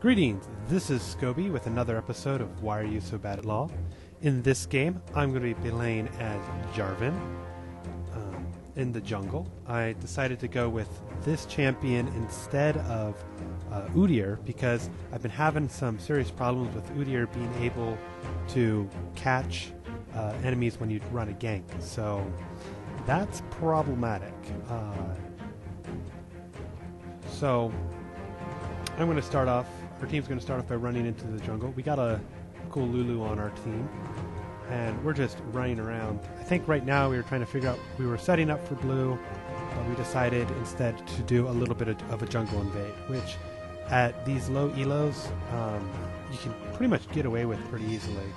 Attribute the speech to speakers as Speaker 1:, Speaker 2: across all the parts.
Speaker 1: Greetings, this is Scoby with another episode of Why Are You So Bad at LoL? In this game, I'm going to be playing as Jarvan in the jungle. I decided to go with this champion instead of Udyr because I've been having some serious problems with Udyr being able to catch enemies when you run a gank. So that's problematic. So I'm going to start off. Our team's going to start off by running into the jungle. We got a cool Lulu on our team, and we're just running around. I think right now we were trying to figure out, we were setting up for blue, but we decided instead to do a little bit of a jungle invade, which at these low elos, you can pretty much get away with pretty easily.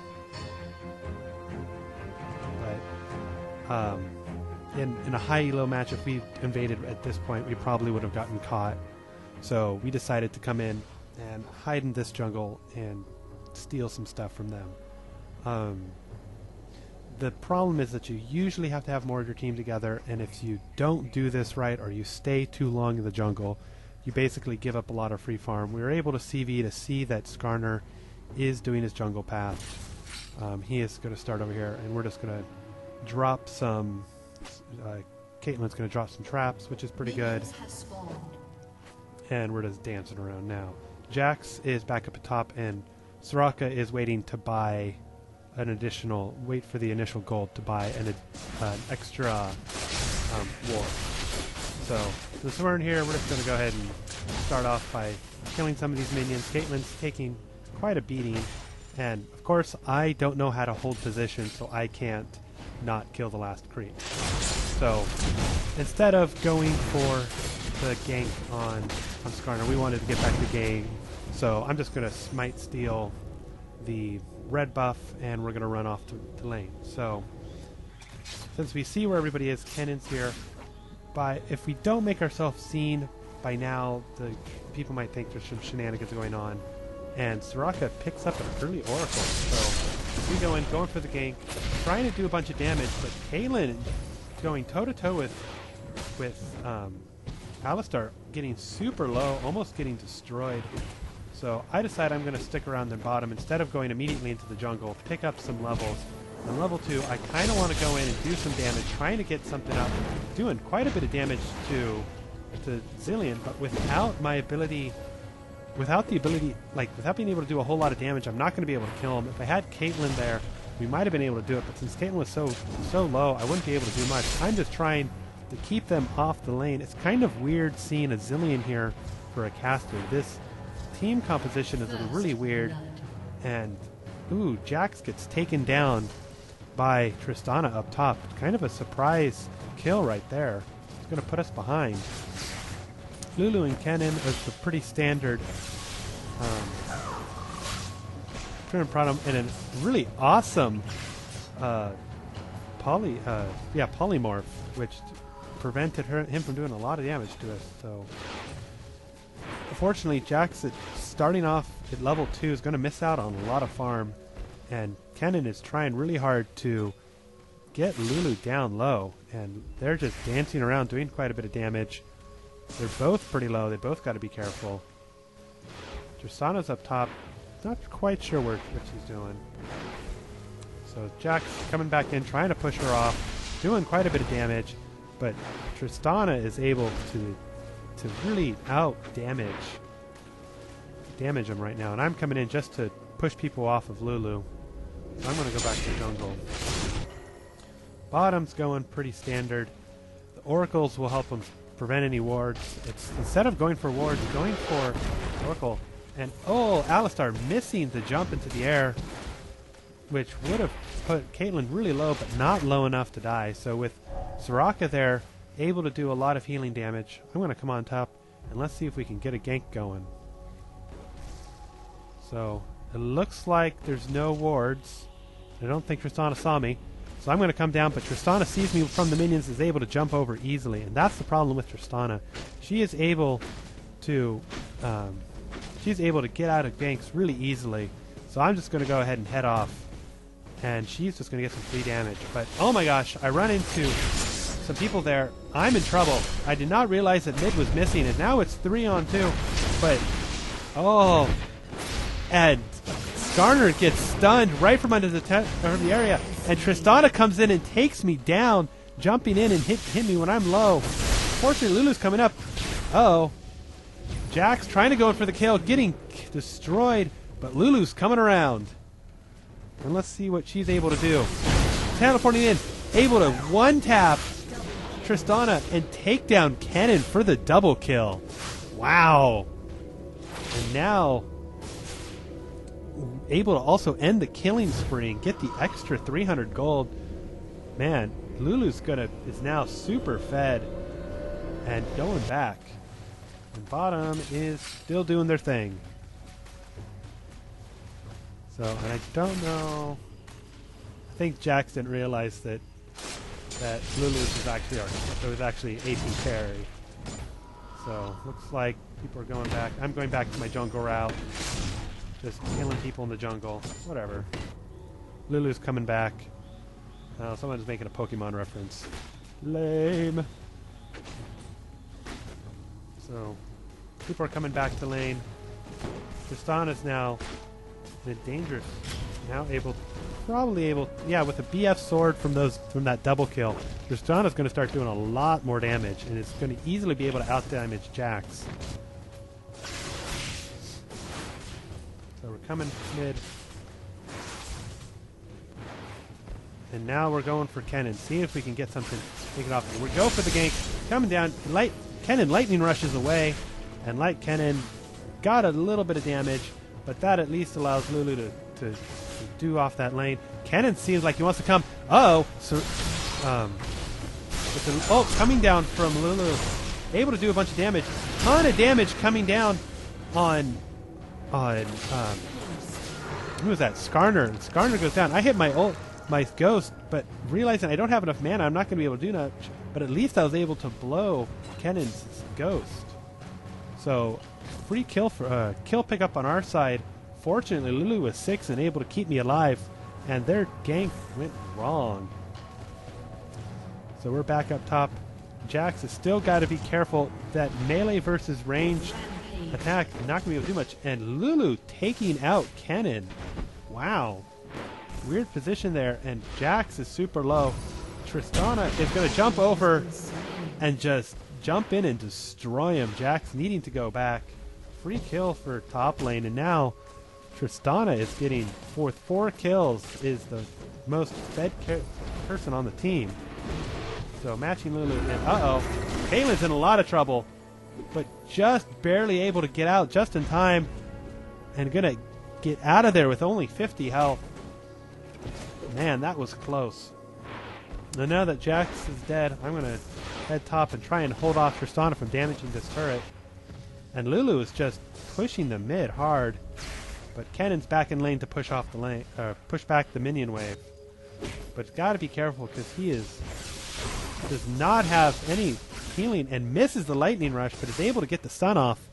Speaker 1: But in a high elo match, if we invaded at this point, we probably would have gotten caught. So we decided to come in and hide in this jungle and steal some stuff from them. The problem is that you usually have to have more of your team together, and if you don't do this right or you stay too long in the jungle, you basically give up a lot of free farm. We were able to CV to see that Skarner is doing his jungle path. He is going to start over here, and we're just going to drop some... Caitlyn's going to drop some traps, which is pretty good. And we're just dancing around now. Jax is back up at top, and Soraka is waiting to buy an additional, wait for the initial gold to buy an extra ward. So since we're in here, we're just going to go ahead and start off by killing some of these minions. Caitlyn's taking quite a beating, and of course I don't know how to hold position, so I can't not kill the last creep. So instead of going for the gank on Skarner, we wanted to get back to game, so I'm just going to smite steal the red buff, and we're going to run off to lane. So since we see where everybody is, Kennan's here. If we don't make ourselves seen by now, the people might think there's some shenanigans going on, and Soraka picks up an early oracle. So we going for the gank, trying to do a bunch of damage, but Caitlyn going toe-to-toe with Alistar getting super low, almost getting destroyed. So I decide I'm going to stick around the bottom instead of going immediately into the jungle, pick up some levels. On level 2, I kind of want to go in and do some damage, trying to get something up, doing quite a bit of damage to Zilean, but without being able to do a whole lot of damage, I'm not going to be able to kill him. If I had Caitlyn there, we might have been able to do it, but since Caitlyn was so low, I wouldn't be able to do much. I'm just trying to keep them off the lane. It's kind of weird seeing a Zilean here for a caster. This team composition is really weird, and ooh, Jax gets taken down by Tristana up top. Kind of a surprise kill right there. It's going to put us behind. Lulu and Kennen is the pretty standard problem, and a really awesome polymorph, which prevented him from doing a lot of damage to us. So unfortunately, Jax starting off at level 2 is going to miss out on a lot of farm, and Kennen is trying really hard to get Lulu down low, and they're just dancing around doing quite a bit of damage. They're both pretty low. They both got to be careful. Tristana's up top, not quite sure what she's doing. So Jax coming back in, trying to push her off, doing quite a bit of damage, but Tristana is able to really out damage him right now, and I'm coming in just to push people off of Lulu. So I'm going to go back to jungle. Bottom's going pretty standard. The oracles will help them prevent any wards. It's instead of going for wards, going for oracle. And oh, Alistar missing the jump into the air, which would have put Caitlyn really low, but not low enough to die. So with Soraka there, able to do a lot of healing damage, I'm going to come on top, and let's see if we can get a gank going. So it looks like there's no wards. I don't think Tristana saw me, so I'm going to come down, but Tristana sees me from the minions, is able to jump over easily, and that's the problem with Tristana. She is able to get out of ganks really easily, so I'm just going to go ahead and head off, and she's just going to get some free damage. But oh my gosh, I run into some people there. I'm in trouble. I did not realize that mid was missing, and now it's 3-on-2. But oh, And Skarner gets stunned right from under the area, and Tristana comes in and takes me down, jumping in and hit me when I'm low. Fortunately, Lulu's coming up. Uh-oh. Jax trying to go in for the kill, getting destroyed, but Lulu's coming around. And let's see what she's able to do. Teleporting in, able to one-tap Tristana and take down Kennen for the double kill. Wow. And now able to also end the killing spree and get the extra 300 gold. Man, Lulu's is now super fed and going back. And bottom is still doing their thing. So, and I don't know. I think Jax didn't realize that Lulu's was actually AP carry. So, looks like people are going back. I'm going back to my jungle route. Just killing people in the jungle. Whatever. Lulu's coming back. Someone's making a Pokemon reference. Lame. So, people are coming back to lane. Tristana's now in a dangerous. Now probably able. Yeah, with a BF sword from that double kill, Tristana's going to start doing a lot more damage, and it's going to easily be able to outdamage Jax. So we're coming mid. And now we're going for Kennen. See if we can get something taken off. We go for the gank. Coming down. Kennen lightning rushes away. And Kennen got a little bit of damage. But that at least allows Lulu to do off that lane. Kennen seems like he wants to come. Uh-oh. So, coming down from Lulu. Able to do a bunch of damage. Ton of damage coming down on who was that? Skarner. And Skarner goes down. I hit my ghost, but realizing I don't have enough mana, I'm not going to be able to do much. But at least I was able to blow Kennen's ghost. So free kill for kill pickup on our side. Fortunately, Lulu was 6 and able to keep me alive, and their gank went wrong. So we're back up top. Jax has still got to be careful that melee versus ranged attack, not going to be able to do much. And Lulu taking out Kennen. Wow. Weird position there, and Jax is super low. Tristana is going to jump over and just jump in and destroy him. Jax needing to go back. Free kill for top lane, and now Tristana is getting, with 4 kills, is the most fed person on the team. So matching Lulu in. Uh-oh. Caitlyn's in a lot of trouble, but just barely able to get out just in time and going to get out of there with only 50 health. Man, that was close. And now that Jax is dead, I'm going to head top and try and hold off Tristana from damaging this turret. And Lulu is just pushing the mid hard, but Kennen's back in lane to push off the lane, push back the minion wave. But got to be careful because he does not have any healing and misses the lightning rush, but is able to get the stun off.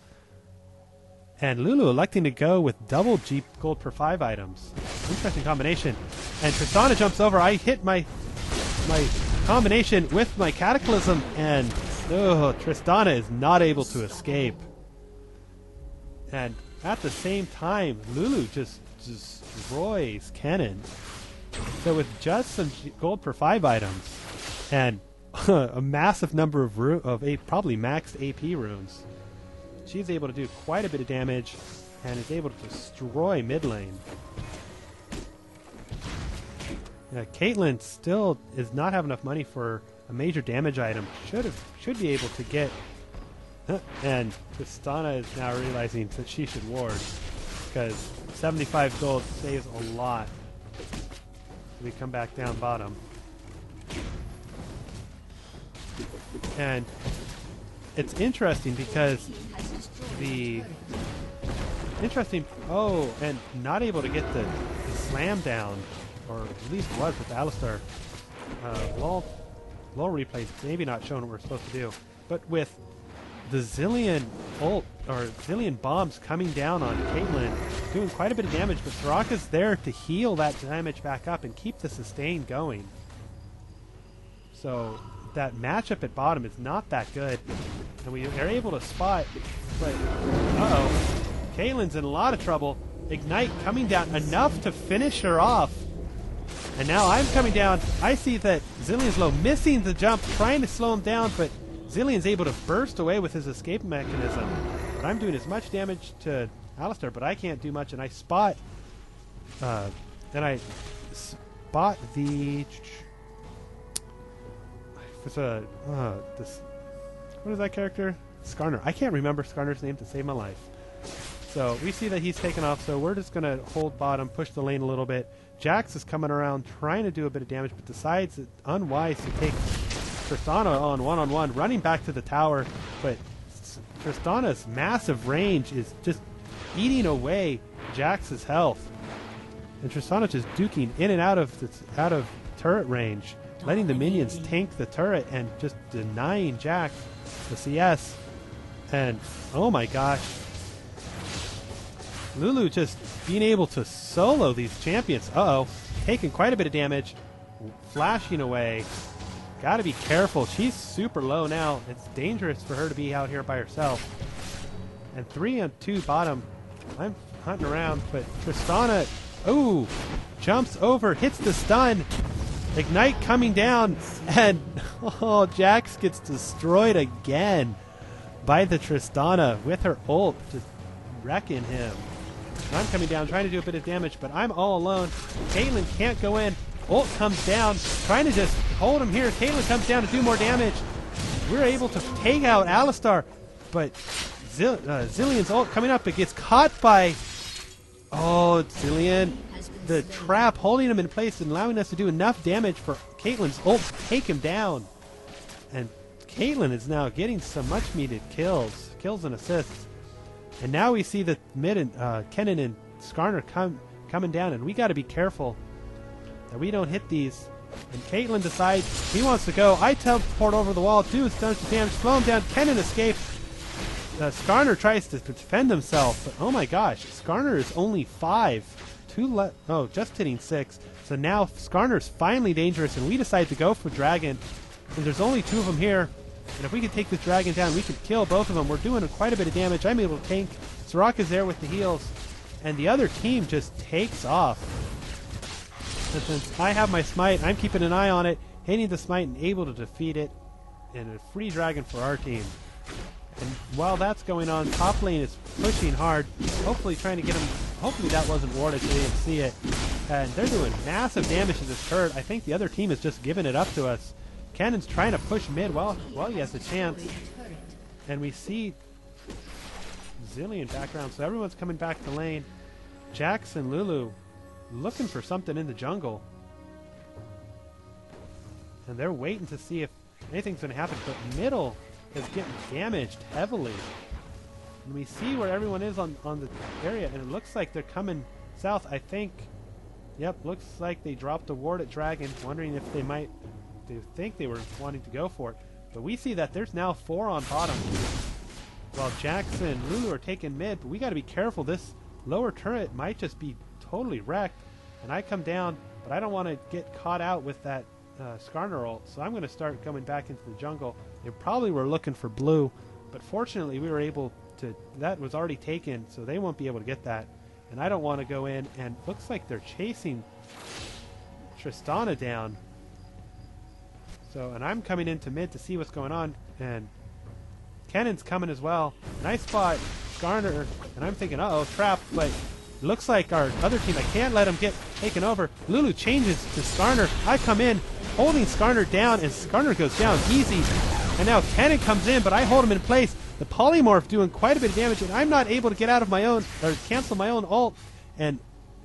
Speaker 1: And Lulu electing to go with double G gold per 5 items. Interesting combination. And Tristana jumps over. I hit my combination with my Cataclysm, and Tristana is not able to escape. And at the same time, Lulu just destroys Kennen. So with just some gold per 5 items and a massive number of probably maxed AP runes, she's able to do quite a bit of damage and is able to destroy mid lane. Caitlyn still does not have enough money for a major damage item. Should be able to get. And Tristana is now realizing that she should ward because 75 gold saves a lot. We come back down bottom. And it's interesting because and not able to get the slam down, or at least was with Alistar. LoLReplay maybe not showing what we're supposed to do, but with the Zillion Zillion bombs coming down on Caitlyn, doing quite a bit of damage, but Soraka's there to heal that damage back up and keep the sustain going. So that matchup at bottom is not that good, and we are able to spot, but Caitlyn's in a lot of trouble. Ignite coming down enough to finish her off. And now I'm coming down. I see that Zilean's low, missing the jump, trying to slow him down, but Zilean's able to burst away with his escape mechanism. But I'm doing as much damage to Alistar, but I can't do much, and I spot the this, what is that character? Skarner. I can't remember Skarner's name to save my life. So we see that he's taken off, so we're just going to hold bottom, push the lane a little bit. Jax is coming around trying to do a bit of damage, but decides it's unwise to take Tristana on one-on-one, running back to the tower. But Tristana's massive range is just eating away Jax's health. And Tristana just duking in and out of turret range, letting the minions tank the turret and just denying Jax the CS. And oh my gosh, Lulu just being able to solo these champions. Uh-oh, taking quite a bit of damage, flashing away. Gotta be careful. She's super low now. It's dangerous for her to be out here by herself. And 3-on-2 bottom. I'm hunting around, but Tristana, ooh, jumps over, hits the stun. Ignite coming down, and oh, Jax gets destroyed again by the Tristana with her ult, just wrecking him. And I'm coming down, trying to do a bit of damage, but I'm all alone. Caitlyn can't go in. Ult comes down, trying to just hold him here. Caitlyn comes down to do more damage. We're able to take out Alistar, but Zilean's ult coming up. It gets caught by, oh, Zilean. The trap holding him in place and allowing us to do enough damage for Caitlyn's ult to take him down. And Caitlyn is now getting some much needed kills and assists. And now we see the mid and Kennen and Skarner coming down, and we got to be careful that we don't hit these. And Caitlyn decides he wants to go. I teleport over the wall, do his damage, slow him down. Kennen escapes. Skarner tries to defend himself, but oh my gosh, Skarner is only 5. Just hitting 6. So now Skarner's finally dangerous, and we decide to go for Dragon. And there's only 2 of them here. And if we can take this Dragon down, we can kill both of them. We're doing quite a bit of damage. I'm able to tank. Soraka's there with the heals. And the other team just takes off. And since I have my smite, I'm keeping an eye on it, hitting the smite and able to defeat it. And a free Dragon for our team. And while that's going on, top lane is pushing hard, hopefully trying to get him. Hopefully that wasn't warded so they didn't see it. And they're doing massive damage to this turret. I think the other team is just giving it up to us. Cannon's trying to push mid while he has a chance. And we see Zilean background, so everyone's coming back to lane. Jax and Lulu looking for something in the jungle. And they're waiting to see if anything's going to happen. But middle is getting damaged heavily. And we see where everyone is on the area, and it looks like they're coming south. I think, yep, looks like they dropped a ward at Dragon, wondering if they think they were wanting to go for it. But we see that there's now 4 on bottom, while Jax and Lulu are taking mid. But we got to be careful. This lower turret might just be totally wrecked. And I come down, but I don't want to get caught out with that Skarner ult, so I'm going to start coming back into the jungle. They probably were looking for blue, but fortunately we were able to, that was already taken, so they won't be able to get that. And I don't want to go in, and looks like they're chasing Tristana down. So, and I'm coming into mid to see what's going on, and Kennen's coming as well. Nice spot, Skarner, and I'm thinking, uh-oh, trap, but looks like our other team, I can't let them get taken over. Lulu changes to Skarner. I come in, holding Skarner down, and Skarner goes down easy. And now Kennen comes in, but I hold him in place. The polymorph doing quite a bit of damage, and I'm not able to get out of my own, or cancel my own ult. And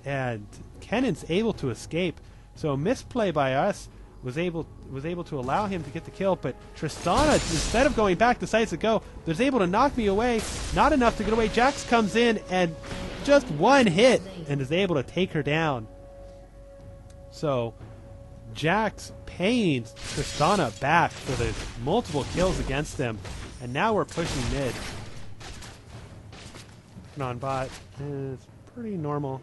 Speaker 1: Kennen's able to escape. So a misplay by us was able to allow him to get the kill, but Tristana, instead of going back, decides to go. Was able to knock me away. Not enough to get away. Jax comes in and just one hit and is able to take her down. So Jax paying Tristana back for the multiple kills against him, and now we're pushing mid. Non-bot is pretty normal.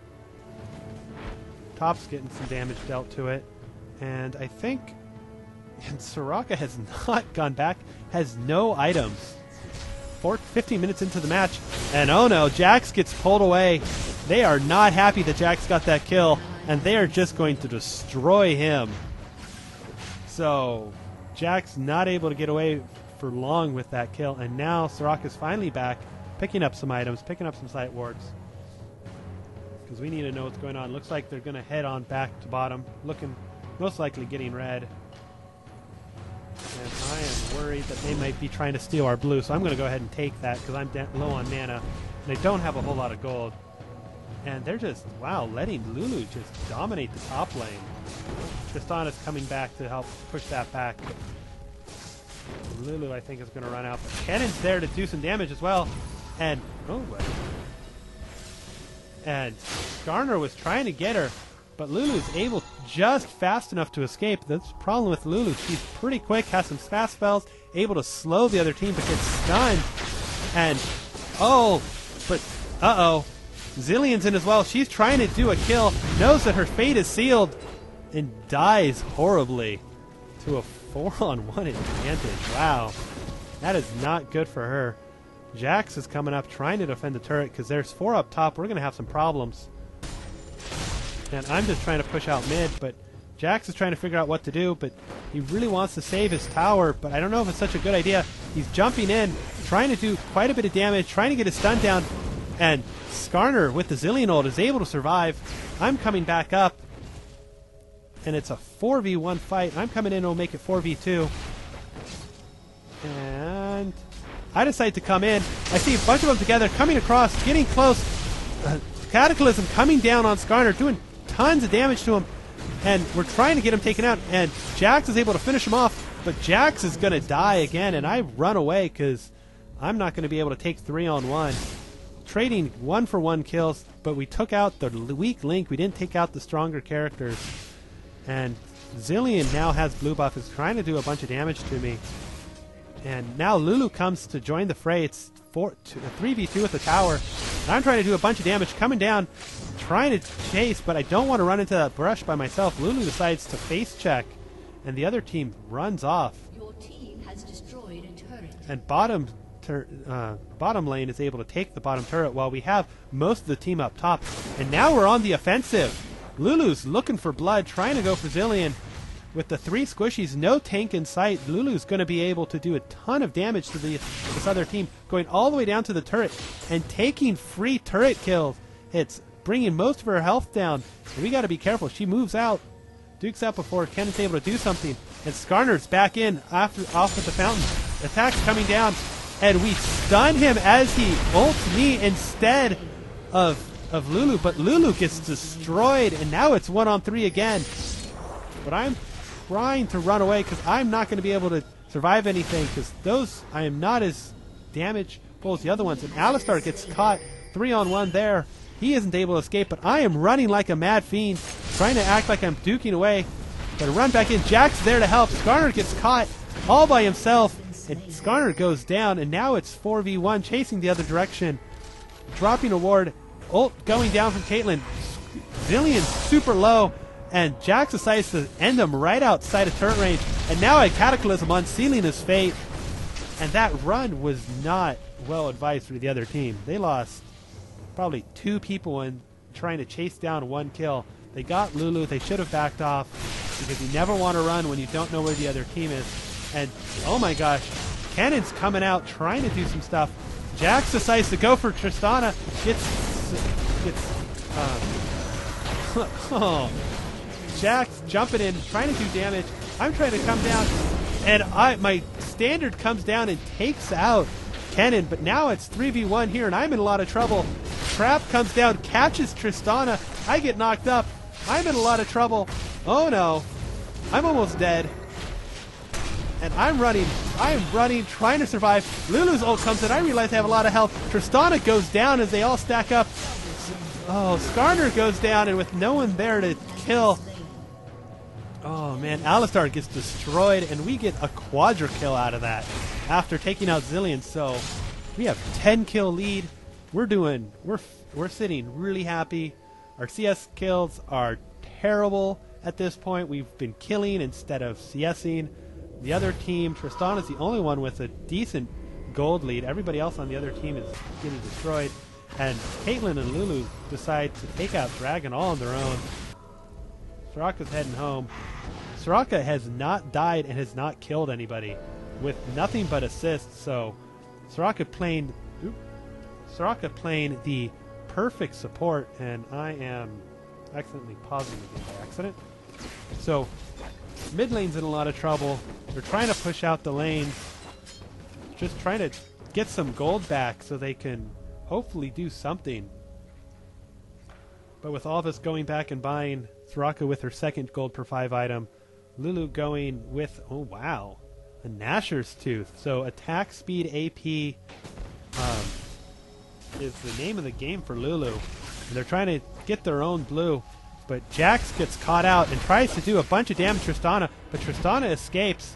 Speaker 1: Top's getting some damage dealt to it, and I think Soraka has not gone back, has no items. 15 minutes into the match, and oh no, Jax gets pulled away. They are not happy that Jax got that kill, and they are just going to destroy him. So Jax not able to get away for long with that kill, and now Soraka's finally back, picking up some items, picking up some sight wards. Because we need to know what's going on. Looks like they're going to head on back to bottom, looking most likely getting red. And I am worried that they might be trying to steal our blue, so I'm going to go ahead and take that because I'm low on mana. And they don't have a whole lot of gold. And they're just, wow, letting Lulu just dominate the top lane. Tristana's coming back to help push that back. Lulu, I think, is going to run out. But Cannon's there to do some damage as well. And, oh, and Garner was trying to get her, but Lulu's able just fast enough to escape. That's the problem with Lulu. She's pretty quick, has some fast spells, able to slow the other team, but gets stunned. And, oh, but, uh-oh. Zillion's in as well. She's trying to do a kill, knows that her fate is sealed, and dies horribly to a 4-on-1 advantage. Wow. That is not good for her. Jax is coming up trying to defend the turret because there's 4 up top. We're going to have some problems. And I'm just trying to push out mid, but Jax is trying to figure out what to do, but he really wants to save his tower, but I don't know if it's such a good idea. He's jumping in, trying to do quite a bit of damage, trying to get his stun down, and Skarner with the Zillion ult is able to survive. I'm coming back up, and it's a 4v1 fight. I'm coming in, it'll make it 4v2. And I decide to come in. I see a bunch of them together, coming across, getting close. Cataclysm coming down on Skarner, doing tons of damage to him. And we're trying to get him taken out. And Jax is able to finish him off. But Jax is going to die again. And I run away because I'm not going to be able to take 3-on-1. Trading 1-for-1 kills. But we took out the weak link. We didn't take out the stronger characters. And Zillion now has blue buff. Is trying to do a bunch of damage to me. And now Lulu comes to join the fray. It's 3v2 with the tower. And I'm trying to do a bunch of damage, coming down, trying to chase, but I don't want to run into that brush by myself. Lulu decides to face check, and the other team runs off.
Speaker 2: Your team has destroyed a turret.
Speaker 1: And bottom lane is able to take the bottom turret while we have most of the team up top. And now we're on the offensive. Lulu's looking for blood, trying to go for Zillion. With the 3 squishies, no tank in sight, Lulu's going to be able to do a ton of damage to this other team, going all the way down to the turret and taking free turret kills. It's bringing most of her health down. And we got to be careful. She moves out. Duke's out before Kenneth's able to do something. And Skarner's back in off at the fountain. Attack's coming down. And we stun him as he ults me instead of Lulu. But Lulu gets destroyed. And now it's 1-on-3 again. But I'm trying to run away because I'm not going to be able to survive anything because those I am not as damageable as the other ones. And Alistar gets caught 3-on-1 there. He isn't able to escape, but I am running like a mad fiend, trying to act like I'm duking away. Gotta run back in. Jack's there to help. Skarner gets caught all by himself, and Skarner goes down, and now it's 4v1, chasing the other direction. Dropping a ward. Ult going down from Caitlyn. Zillion super low. And Jax decides to end him right outside of turret range. And now a Cataclysm unsealing his fate. And that run was not well advised for the other team. They lost probably 2 people in trying to chase down 1 kill. They got Lulu. They should have backed off because you never want to run when you don't know where the other team is. And, oh my gosh, Cannon's coming out trying to do some stuff. Jax decides to go for Tristana. Jax jumping in, trying to do damage. I'm trying to come down, and my standard comes down and takes out Cannon, but now it's 3v1 here, and I'm in a lot of trouble. Trap comes down, catches Tristana. I get knocked up. I'm in a lot of trouble. Oh no. I'm almost dead. And I'm running, trying to survive. Lulu's ult comes in. I realize I have a lot of health. Tristana goes down as they all stack up. Oh, Skarner goes down, and with no one there to kill. Oh man, Alistar gets destroyed, and we get a quadra kill out of that after taking out Zillion. So we have 10-kill lead. We're sitting really happy. Our CS kills are terrible at this point. We've been killing instead of CSing. The other team, Tristana's the only one with a decent gold lead. Everybody else on the other team is getting destroyed. And Caitlyn and Lulu decide to take out Dragon all on their own. Soraka's heading home. Soraka has not died and has not killed anybody with nothing but assists, so Soraka playing the perfect support, and I am accidentally pausing the game by accident. So mid lane's in a lot of trouble. They're trying to push out the lanes, just trying to get some gold back so they can hopefully do something. But with all this going back and buying, Soraka with her second gold per 5 item, Lulu going with, oh wow, a Nashor's Tooth. So attack speed AP is the name of the game for Lulu. And they're trying to get their own blue. But Jax gets caught out and tries to do a bunch of damage to Tristana, but Tristana escapes.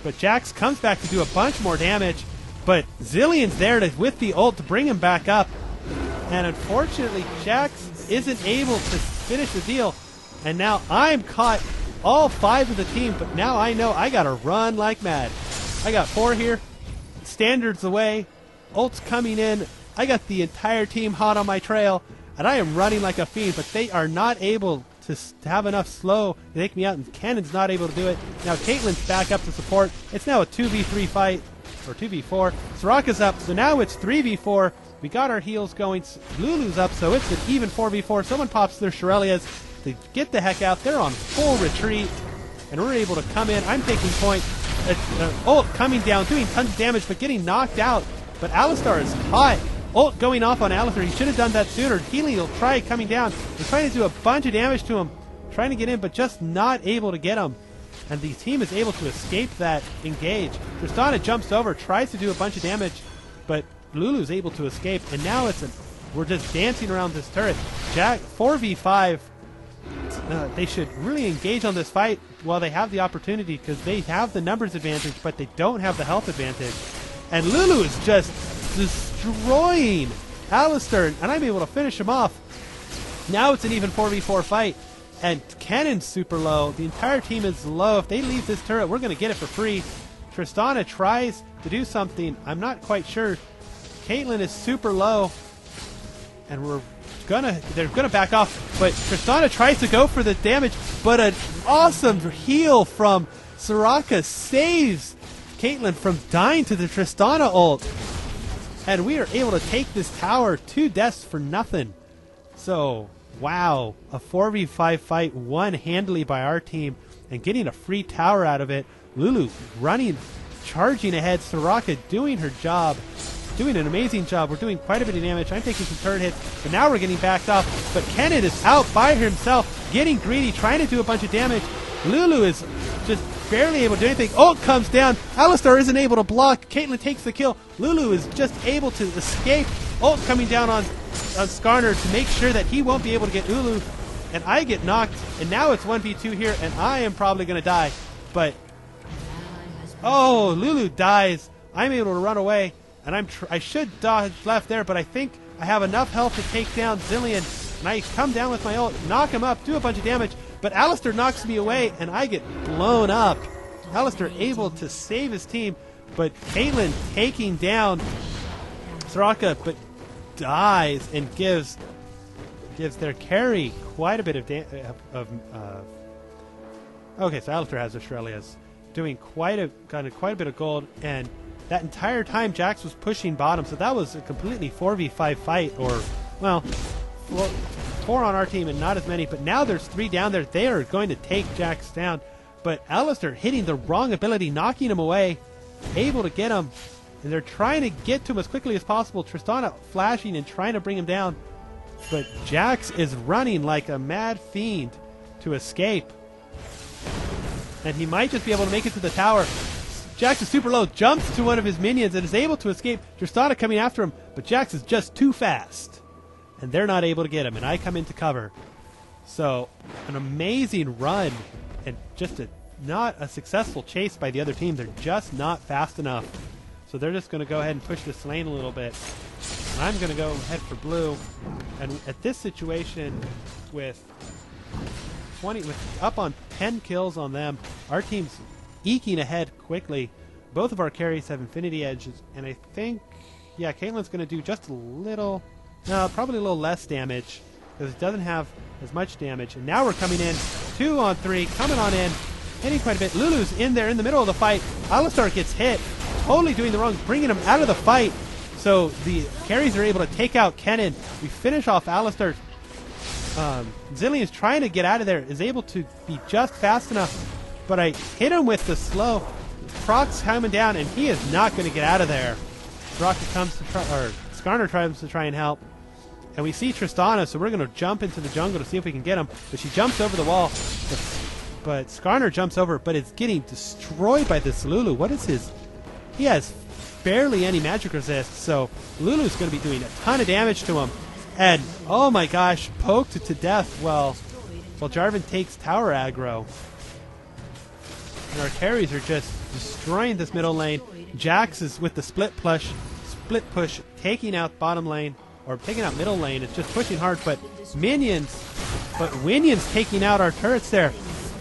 Speaker 1: But Jax comes back to do a bunch more damage, but Zillion's there with the ult to bring him back up. And unfortunately, Jax isn't able to finish the deal. And now I'm caught, all 5 of the team, but now I know I gotta run like mad. I got 4 here, standards away, ult's coming in, I got the entire team hot on my trail, and I am running like a fiend, but they are not able to have enough slow to take me out, and Cannon's not able to do it. Now Caitlyn's back up to support. It's now a 2v3 fight, or 2v4. Soraka's up, so now it's 3v4. We got our heals going. Lulu's up, so it's an even 4v4. Someone pops their Shurelya's. They get the heck out. They're on full retreat, and we're able to come in. I'm taking point. Ult coming down, doing tons of damage, but getting knocked out. But Alistar is hot. Ult going off on Alistar. He should have done that sooner. Healing will try coming down. They're trying to do a bunch of damage to him, trying to get in, but just not able to get him. And the team is able to escape that engage. Tristana jumps over, tries to do a bunch of damage, but Lulu's able to escape. And now we're just dancing around this turret. 4v5. They should really engage on this fight while they have the opportunity, because they have the numbers advantage, but they don't have the health advantage. And Lulu is just destroying Alistar, and I'm able to finish him off. Now it's an even 4v4 fight, and Cannon's super low. The entire team is low. If they leave this turret, we're going to get it for free. Tristana tries to do something. I'm not quite sure. Caitlyn is super low, and they're gonna back off, but Tristana tries to go for the damage, but an awesome heal from Soraka saves Caitlyn from dying to the Tristana ult. And we are able to take this tower 2 deaths for nothing. So, wow, a 4v5 fight won handily by our team, and getting a free tower out of it. Lulu running, charging ahead, Soraka doing her job. Doing an amazing job. We're doing quite a bit of damage. I'm taking some turret hits, but now we're getting backed off. But Cannon is out by himself, getting greedy, trying to do a bunch of damage. Lulu is just barely able to do anything. Ult comes down. Alistar isn't able to block. Caitlyn takes the kill. Lulu is just able to escape. Ult coming down on Skarner to make sure that he won't be able to get Lulu. And I get knocked, and now it's 1v2 here, and I am probably going to die. But, oh, Lulu dies. I'm able to run away. And I should dodge left there, but I think I have enough health to take down Zillion. And I come down with my ult, knock him up, do a bunch of damage, but Alistar knocks me away, and I get blown up. Alistar able to save his team, but Caitlyn taking down Soraka, but dies and gives their carry quite a bit of okay, so Alistar has the Shurelya's, doing quite a bit of gold, and that entire time Jax was pushing bottom, so that was a completely 4v5 fight, or, well, 4 on our team and not as many, but now there's 3 down there. They are going to take Jax down, but Alistar hitting the wrong ability, knocking him away, able to get him, and they're trying to get to him as quickly as possible. Tristana flashing and trying to bring him down, but Jax is running like a mad fiend to escape, and he might just be able to make it to the tower. Jax is super low, jumps to one of his minions and is able to escape. Tristana coming after him, but Jax is just too fast, and they're not able to get him, and I come into cover. So, an amazing run, and just not a successful chase by the other team. They're just not fast enough. So they're just going to go ahead and push this lane a little bit. And I'm going to go head for blue. And at this situation, with up on 10 kills on them, our team's eking ahead quickly. Both of our carries have Infinity Edges, and I think, yeah, Caitlyn's going to do just a little No, probably a little less damage because it doesn't have as much damage. And now we're coming in 2 on 3, coming on in, hitting quite a bit. Lulu's in there in the middle of the fight. Alistar gets hit, totally doing the wrong, bringing him out of the fight. So the carries are able to take out Kennen. We finish off Alistar. Zilean's trying to get out of there, is able to be just fast enough, but I hit him with the slow. Proc's coming down, and he is not going to get out of there. Rocket comes to try, or Skarner tries to try and help, and we see Tristana, so we're going to jump into the jungle to see if we can get him. But she jumps over the wall, but Skarner jumps over, but it's getting destroyed by this Lulu. What is his? He has barely any magic resist, so Lulu's going to be doing a ton of damage to him. And, oh my gosh, poked to death while Jarvan takes tower aggro. And our carries are just destroying this middle lane. Jax is with the split push, taking out bottom lane, or taking out middle lane. It's just pushing hard, but Minions taking out our turrets there.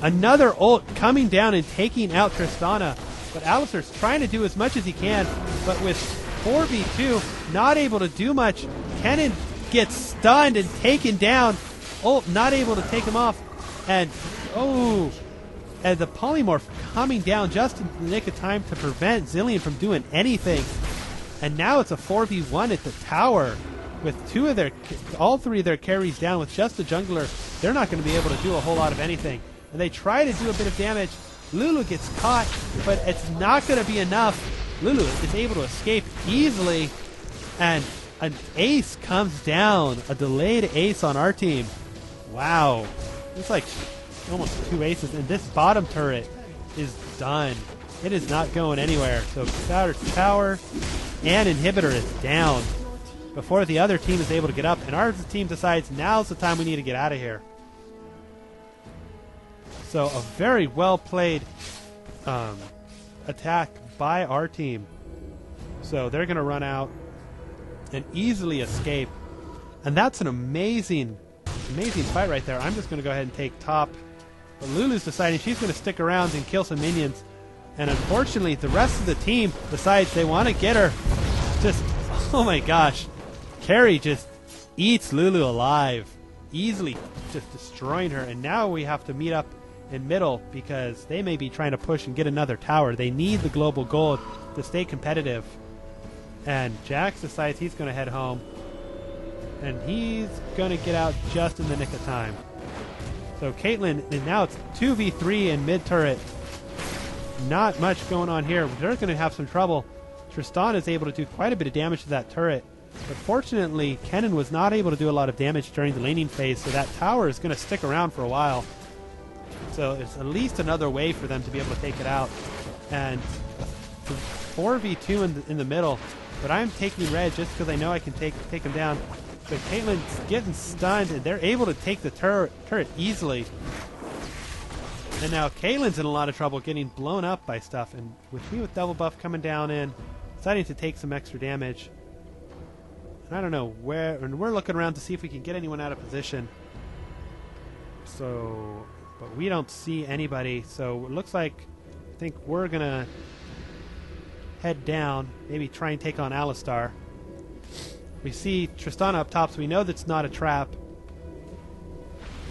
Speaker 1: Another ult coming down and taking out Tristana. But Alistar's trying to do as much as he can, but with 4v2, not able to do much. Kennen gets stunned and taken down. Ult not able to take him off. And the polymorph coming down just in the nick of time to prevent Zilean from doing anything. And now it's a 4v1 at the tower with all 3 of their carries down with just a jungler. They're not going to be able to do a whole lot of anything. And they try to do a bit of damage. Lulu gets caught, but it's not going to be enough. Lulu is able to escape easily, and an ace comes down, a delayed ace on our team. Wow. It's like almost 2 aces, and this bottom turret is done. It is not going anywhere. So tower and inhibitor is down before the other team is able to get up, and our team decides now's the time we need to get out of here. So a very well played attack by our team. So they're going to run out and easily escape. And that's an amazing fight right there. I'm just going to go ahead and take top. But Lulu's deciding she's going to stick around and kill some minions. And unfortunately, the rest of the team decides they want to get her. Just, oh my gosh. Carrie just eats Lulu alive. Easily just destroying her. And now we have to meet up in middle because they may be trying to push and get another tower. They need the global gold to stay competitive. And Jax decides he's going to head home. And he's going to get out just in the nick of time. So Caitlyn, and now it's 2v3 in mid turret. Not much going on here. They're going to have some trouble. Tristan is able to do quite a bit of damage to that turret. But fortunately, Kennen was not able to do a lot of damage during the laning phase, so that tower is going to stick around for a while. So it's at least another way for them to be able to take it out. And 4v2 in the middle. But I'm taking red just because I know I can take him down. But Caitlyn's getting stunned, and they're able to take the turret easily. And now Caitlyn's in a lot of trouble getting blown up by stuff. And with me with double buff coming down in, deciding to take some extra damage. And I don't know where, and we're looking around to see if we can get anyone out of position. So, but we don't see anybody. So it looks like, I think we're going to head down, maybe try and take on Alistar. We see Tristana up top, so we know that's not a trap.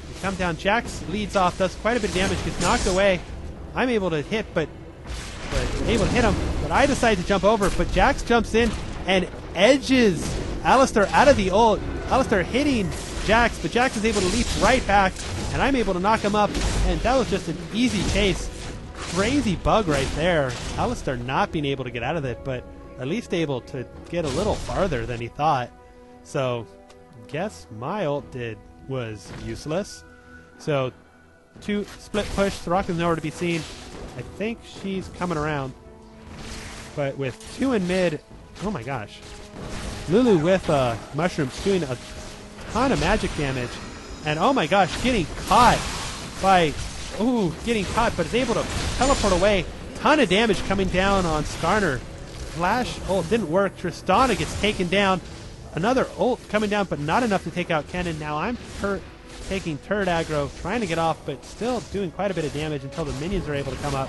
Speaker 1: We come down, Jax leads off, does quite a bit of damage, gets knocked away. I'm able to hit, but able to hit him, but I decide to jump over, but Jax jumps in and edges Alistar out of the ult. Alistar hitting Jax, but Jax is able to leap right back, and I'm able to knock him up, and that was just an easy chase. Crazy bug right there. Alistar not being able to get out of it, but at least able to get a little farther than he thought. So, guess my ult was useless. So, 2 split push. Soraka's nowhere to be seen. I think she's coming around. But with 2 in mid, oh my gosh. Lulu with mushrooms doing a ton of magic damage. And oh my gosh, getting caught by... Ooh, getting caught, but is able to teleport away. Ton of damage coming down on Skarner. Flash ult didn't work. Tristana gets taken down. Another ult coming down, but not enough to take out Kennen. Now I'm taking turret aggro, trying to get off, but still doing quite a bit of damage until the minions are able to come up.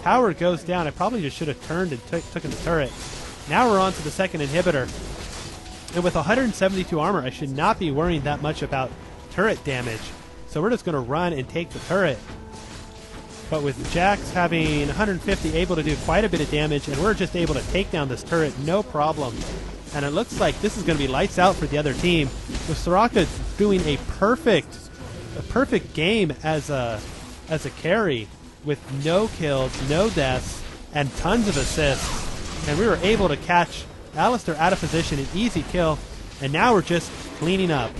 Speaker 1: Tower goes down. I probably just should have turned and taken the turret. Now we're on to the second inhibitor. And with 172 armor, I should not be worrying that much about turret damage. So we're just going to run and take the turret. But with Jax having 150, able to do quite a bit of damage, and we're just able to take down this turret, no problem. And it looks like this is going to be lights out for the other team, with Soraka doing a perfect game as a carry, with no kills, no deaths, and tons of assists. And we were able to catch Alistar out of position, an easy kill, and now we're just cleaning up.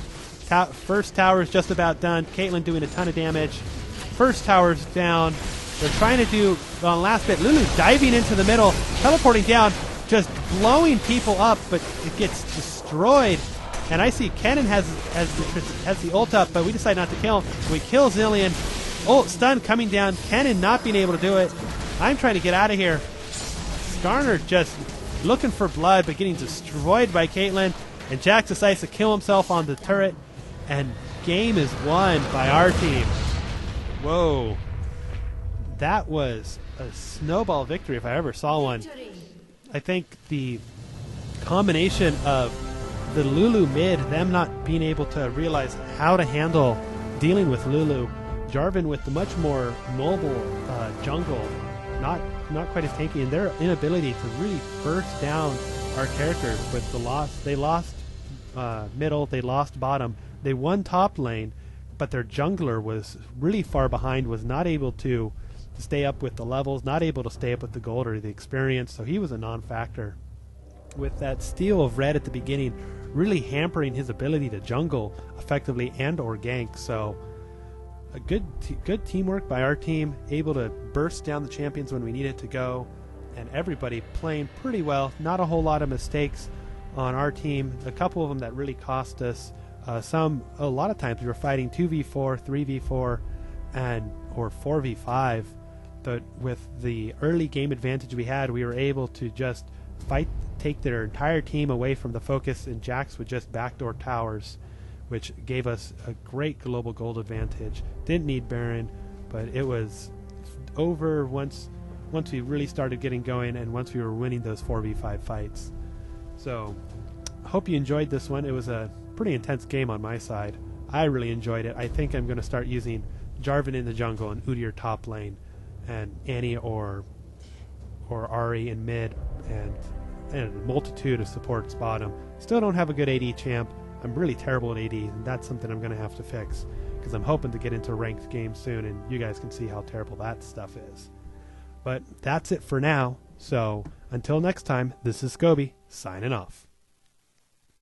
Speaker 1: First tower is just about done. Caitlyn doing a ton of damage. First tower's down. They're trying to do on last bit. Lulu diving into the middle, teleporting down, just blowing people up, but it gets destroyed. And I see Kennen has the ult up, but we decide not to kill him. We kill Zillion. Ult stun coming down. Kennen not being able to do it. I'm trying to get out of here. Skarner just looking for blood, but getting destroyed by Caitlyn. And Jax decides to kill himself on the turret. And game is won by our team. Whoa. That was a snowball victory if I ever saw one. I think the combination of the Lulu mid, them not being able to realize how to handle dealing with Lulu, Jarvan with the much more mobile jungle, not quite as tanky, and their inability to really burst down our characters with the loss. They lost middle, they lost bottom, they won top lane, but their jungler was really far behind, was not able to stay up with the levels, not able to stay up with the gold or the experience, so he was a non-factor. With that steal of red at the beginning really hampering his ability to jungle effectively and or gank, so a good teamwork by our team, able to burst down the champions when we needed to go, and everybody playing pretty well. Not a whole lot of mistakes on our team, a couple of them that really cost us. A lot of times we were fighting 2v4, 3v4, or 4v5, but with the early game advantage we had, we were able to just take their entire team away from the focus, and Jax would just backdoor towers, which gave us a great global gold advantage. Didn't need Baron, but it was over once we really started getting going and once we were winning those 4v5 fights. So, hope you enjoyed this one. It was a pretty intense game on my side. I really enjoyed it. I think I'm going to start using Jarvan in the jungle and Udyr top lane, and Annie or Ahri in mid, and a multitude of supports bottom. Still don't have a good AD champ. I'm really terrible at AD, and that's something I'm going to have to fix, because I'm hoping to get into ranked games soon, and you guys can see how terrible that stuff is. But that's it for now, so until next time, this is Scobie, signing off.